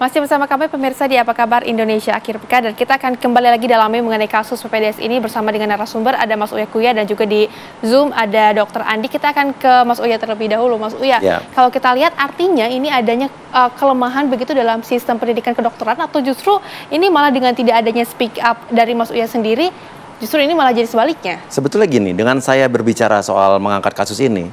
Masih bersama kami pemirsa di Apa Kabar Indonesia Akhir Pekan, dan kita akan kembali lagi dalami mengenai kasus PPDS ini bersama dengan narasumber, ada Mas Uya Kuya, dan juga di Zoom ada Dr. Andi. Kita akan ke Mas Uya terlebih dahulu. Mas Uya, kalau kita lihat artinya ini adanya kelemahan begitu dalam sistem pendidikan kedokteran, atau justru ini malah dengan tidak adanya speak up dari Mas Uya sendiri, justru ini malah jadi sebaliknya? Sebetulnya gini, dengan saya berbicara soal mengangkat kasus ini,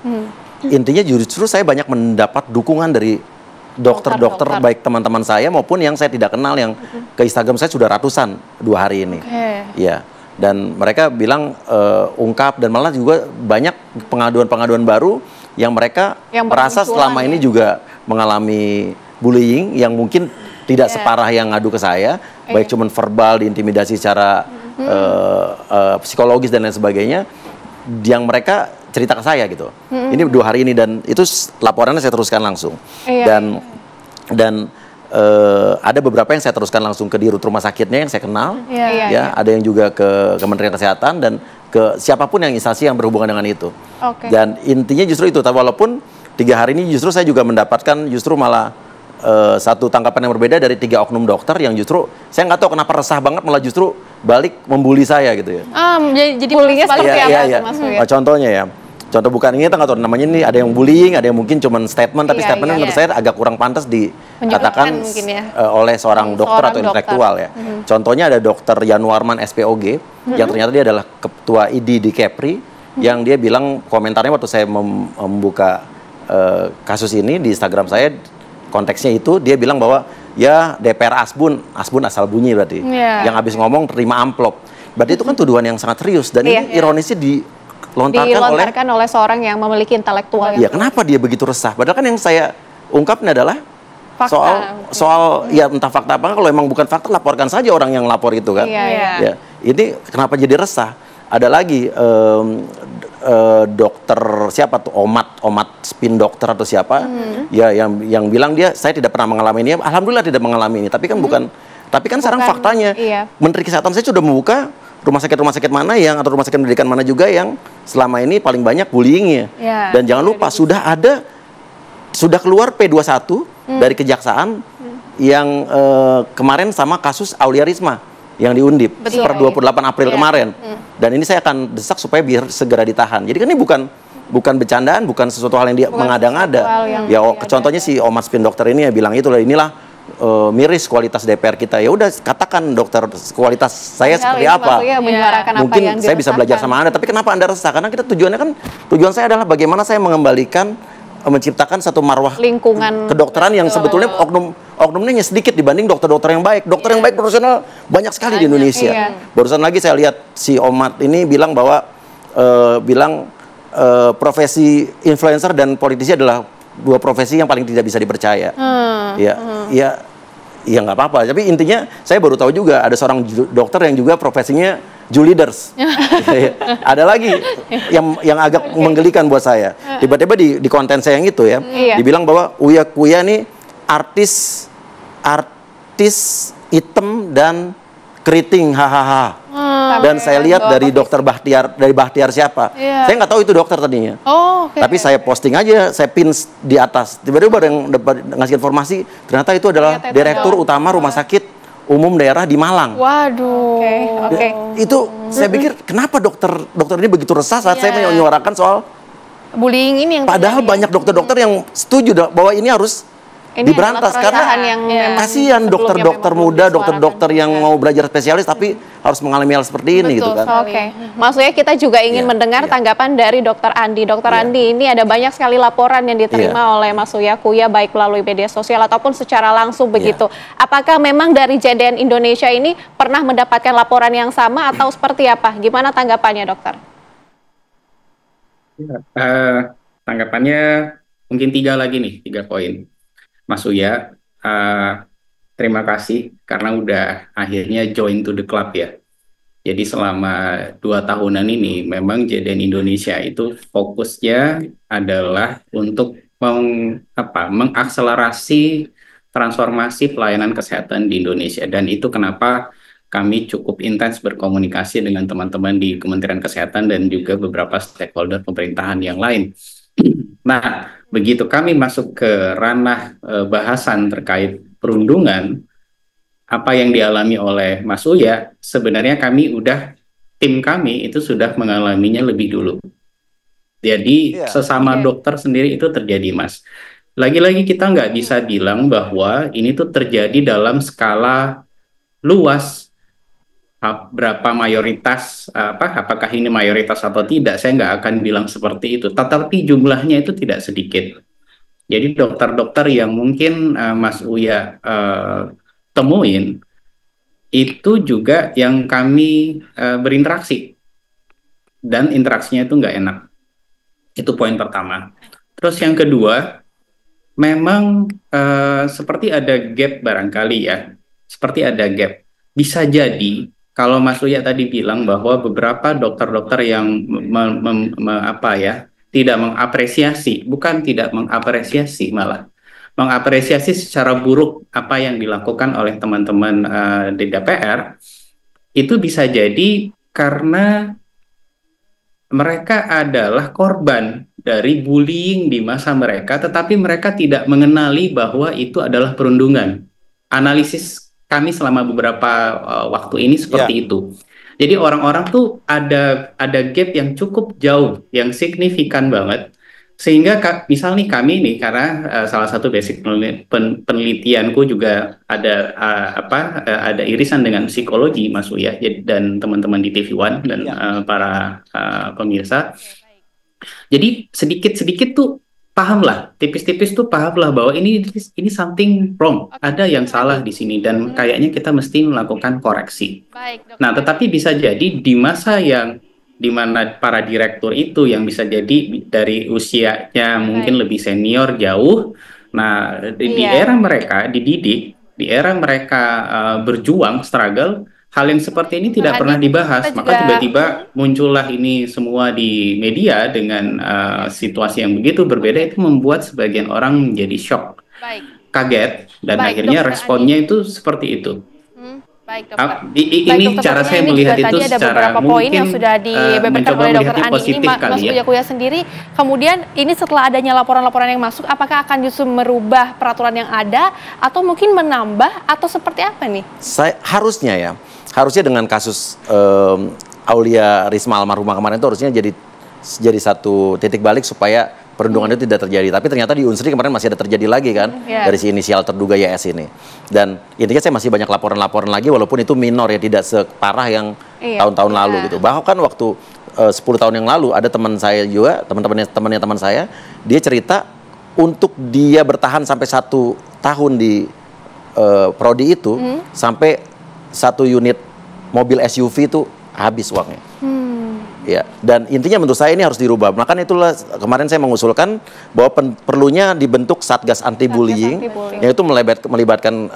intinya justru saya banyak mendapat dukungan dari dokter-dokter, baik teman-teman saya maupun yang saya tidak kenal, yang ke Instagram saya sudah ratusan 2 hari ini. Ya, dan mereka bilang ungkap, dan malah juga banyak pengaduan-pengaduan baru yang mereka merasa selama ini juga mengalami bullying yang mungkin tidak separah yang ngadu ke saya, baik cuman verbal, diintimidasi secara psikologis dan lain sebagainya, yang mereka cerita ke saya gitu. Ini 2 hari ini, dan itu laporannya saya teruskan langsung. Dan ada beberapa yang saya teruskan langsung ke dirut rumah sakitnya yang saya kenal. Ada yang juga ke Kementerian Kesehatan dan ke siapapun yang instansi yang berhubungan dengan itu. Dan intinya justru itu, walaupun 3 hari ini justru saya juga mendapatkan justru malah satu tanggapan yang berbeda dari 3 oknum dokter yang justru saya nggak tahu kenapa resah banget, malah justru balik membuli saya gitu ya. Jadi bullyingnya seperti apa Mas Uya? Contohnya ya, contoh bukan ini, kita nggak tahu namanya, ini ada yang bullying, ada yang mungkin cuma statement, tapi statementnya menurut saya agak kurang pantas dikatakan oleh seorang dokter atau intelektual ya. Contohnya ada dokter Yanuarman SPOG, yang ternyata dia adalah ketua ID di Kepri, yang dia bilang komentarnya waktu saya membuka kasus ini di Instagram saya, konteksnya itu dia bilang bahwa ya DPR Asbun asal bunyi berarti, yang habis ngomong terima amplop. Berarti itu kan tuduhan yang sangat serius, dan ini ironisnya dilontarkan oleh seorang yang memiliki intelektual. Ya, kenapa dia begitu resah? Padahal kan yang saya ungkapnya adalah fakta. soal ya entah fakta apa, kalau emang bukan fakta laporkan saja orang yang lapor itu kan. Ya, ini kenapa jadi resah? Ada lagi dokter siapa tuh, Omat spin dokter atau siapa ya yang bilang saya tidak pernah mengalami ini. Alhamdulillah tidak mengalami ini, tapi kan sekarang faktanya Menteri Kesehatan saya sudah membuka rumah sakit mana yang, atau rumah sakit pendidikan mana juga yang selama ini paling banyak bullyingnya. Dan jangan lupa sudah keluar P21 dari kejaksaan yang kemarin sama kasus Aulia Risma yang di Undip per 28 April kemarin. Dan ini saya akan desak supaya biar segera ditahan. Jadi kan ini bukan bercandaan, bukan sesuatu hal yang dia mengada-ngada. Ya contohnya si Omat spin dokter ini ya bilang inilah miris kualitas DPR kita. Ya udah, katakan dokter, kualitas saya seperti apa. Mungkin saya bisa belajar sama Anda, tapi kenapa Anda resah? Karena tujuan saya adalah bagaimana saya mengembalikan, menciptakan satu marwah lingkungan kedokteran yang sebetulnya oknumnya sedikit dibanding dokter-dokter yang baik. Dokter yang baik profesional banyak sekali di Indonesia. Barusan lagi saya lihat si Omat ini bilang bahwa profesi influencer dan politisi adalah 2 profesi yang paling tidak bisa dipercaya. Ya nggak apa-apa. Tapi intinya saya baru tahu juga ada seorang dokter yang juga profesinya Juleaders. Ada lagi yang agak menggelikan buat saya. Tiba-tiba di konten saya yang itu ya, dibilang bahwa Uya Kuya nih artis hitam dan keriting, hahaha. Dan saya lihat dari dokter Bahtiar siapa. Saya nggak tahu itu dokter tadinya. Tapi saya posting aja, saya pin di atas. Tiba-tiba ada yang ngasih informasi, ternyata itu adalah Direktur Utama Rumah Sakit Umum Daerah di Malang. Waduh. Itu saya pikir kenapa dokter ini begitu resah saat saya menyuarakan soal bullying ini, yang padahal banyak dokter-dokter yang setuju bahwa ini harus diberantas, karena kasihan dokter-dokter muda, dokter-dokter yang mau belajar spesialis tapi harus mengalami hal seperti ini gitu kan. Maksudnya kita juga ingin mendengar tanggapan dari Dokter Andi. Dokter Andi, ini ada banyak sekali laporan yang diterima oleh Mas Uya Kuya, baik melalui media sosial ataupun secara langsung begitu. Apakah memang dari JDN Indonesia ini pernah mendapatkan laporan yang sama atau seperti apa? Gimana tanggapannya, dokter? Tanggapannya mungkin 3 poin. Mas Uya, terima kasih karena udah akhirnya join to the club ya. Jadi selama 2 tahunan ini memang JDN Indonesia itu fokusnya adalah untuk mengakselerasi transformasi pelayanan kesehatan di Indonesia. Dan itu kenapa kami cukup intens berkomunikasi dengan teman-teman di Kementerian Kesehatan dan juga beberapa stakeholder pemerintahan yang lain. Nah, begitu kami masuk ke ranah bahasan terkait perundungan, apa yang dialami oleh Mas Uya, sebenarnya tim kami itu sudah mengalaminya lebih dulu. Jadi sesama dokter sendiri itu terjadi, Mas. Lagi-lagi kita nggak bisa bilang bahwa ini tuh terjadi dalam skala luas. Berapa mayoritas, apakah ini mayoritas atau tidak, saya nggak akan bilang seperti itu. Tetapi jumlahnya itu tidak sedikit. Jadi dokter-dokter yang mungkin Mas Uya temuin, itu juga yang kami berinteraksi. Dan interaksinya itu nggak enak. Itu poin pertama. Terus yang kedua, memang seperti ada gap barangkali ya. Seperti ada gap. Bisa jadi, kalau Mas Uya tadi bilang bahwa beberapa dokter-dokter yang tidak mengapresiasi, bukan tidak mengapresiasi malah, mengapresiasi secara buruk apa yang dilakukan oleh teman-teman di DPR, itu bisa jadi karena mereka adalah korban dari bullying di masa mereka, tetapi mereka tidak mengenali bahwa itu adalah perundungan. Analisis kami selama beberapa waktu ini seperti itu. Jadi orang-orang tuh ada gap yang cukup jauh, yang signifikan banget. Sehingga misal nih kami nih, karena salah satu basic penelitianku juga ada irisan dengan psikologi, Mas Uya, dan teman-teman di TV One dan para pemirsa. Jadi sedikit-sedikit tuh paham lah, tipis-tipis tuh paham lah bahwa ini something wrong, ada yang salah di sini dan kayaknya kita mesti melakukan koreksi. Nah, tetapi bisa jadi di masa yang dimana para direktur itu yang bisa jadi dari usianya mungkin lebih senior jauh, nah di era mereka dididik, di era mereka berjuang, struggle, hal yang seperti ini tidak pernah dibahas, maka tiba-tiba muncullah ini semua di media dengan situasi yang begitu berbeda, itu membuat sebagian orang menjadi shock, kaget, dan akhirnya responnya itu seperti itu. Ini cara saya melihat itu secara poin yang sudah dibeberkan oleh Dokter Andi ini, Mas Uya sendiri. Kemudian ini setelah adanya laporan-laporan yang masuk, apakah akan justru merubah peraturan yang ada atau mungkin menambah atau seperti apa nih? Harusnya dengan kasus Aulia Risma almarhumah kemarin itu harusnya jadi satu titik balik supaya perundungan itu tidak terjadi. Tapi ternyata di Unsri kemarin masih ada terjadi lagi kan, dari si inisial terduga YS ini. Dan intinya saya masih banyak laporan-laporan lagi walaupun itu minor ya, tidak separah yang tahun-tahun lalu gitu. Bahkan waktu 10 tahun yang lalu ada teman saya juga, temannya teman saya, dia cerita untuk dia bertahan sampai 1 tahun di prodi itu, sampai 1 unit mobil SUV itu habis uangnya. Ya, dan intinya menurut saya ini harus dirubah. Makanya itulah kemarin saya mengusulkan bahwa perlunya dibentuk Satgas Anti Bullying, yaitu melibatkan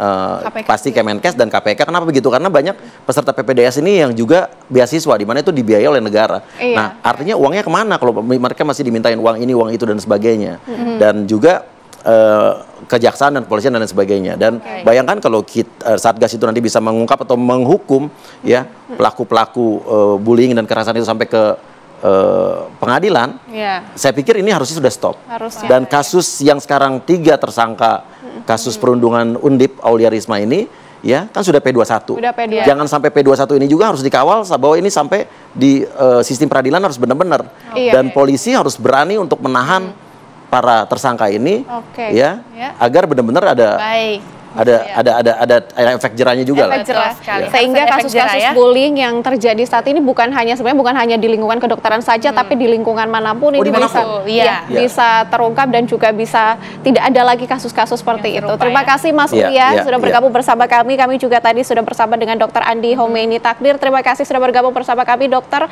pasti Kemenkes dan KPK. Kenapa begitu? Karena banyak peserta PPDS ini yang juga beasiswa, di mana itu dibiayai oleh negara. Nah, artinya uangnya kemana kalau mereka masih dimintain uang ini, uang itu dan sebagainya. Dan juga kejaksaan dan kepolisian dan sebagainya. Dan bayangkan kalau Satgas itu nanti bisa mengungkap atau menghukum ya pelaku-pelaku bullying dan kekerasan itu sampai ke pengadilan, saya pikir ini harusnya sudah stop. Dan kasus yang sekarang 3 tersangka kasus perundungan Undip Aulia Risma ini ya kan sudah P21. Jangan sampai P21 ini juga harus dikawal bahwa ini sampai di sistem peradilan harus benar-benar. Dan polisi harus berani untuk menahan para tersangka ini, agar benar-benar ada efek jerahnya juga lah. Sehingga kasus-kasus bullying yang terjadi saat ini bukan hanya di lingkungan kedokteran saja, tapi di lingkungan manapun ini bisa terungkap dan juga bisa tidak ada lagi kasus-kasus seperti itu. Terima kasih Mas Uya sudah bergabung bersama kami. Kami juga tadi sudah bersama dengan Dr. Andi Khomeini Takdir. Terima kasih sudah bergabung bersama kami, Dokter.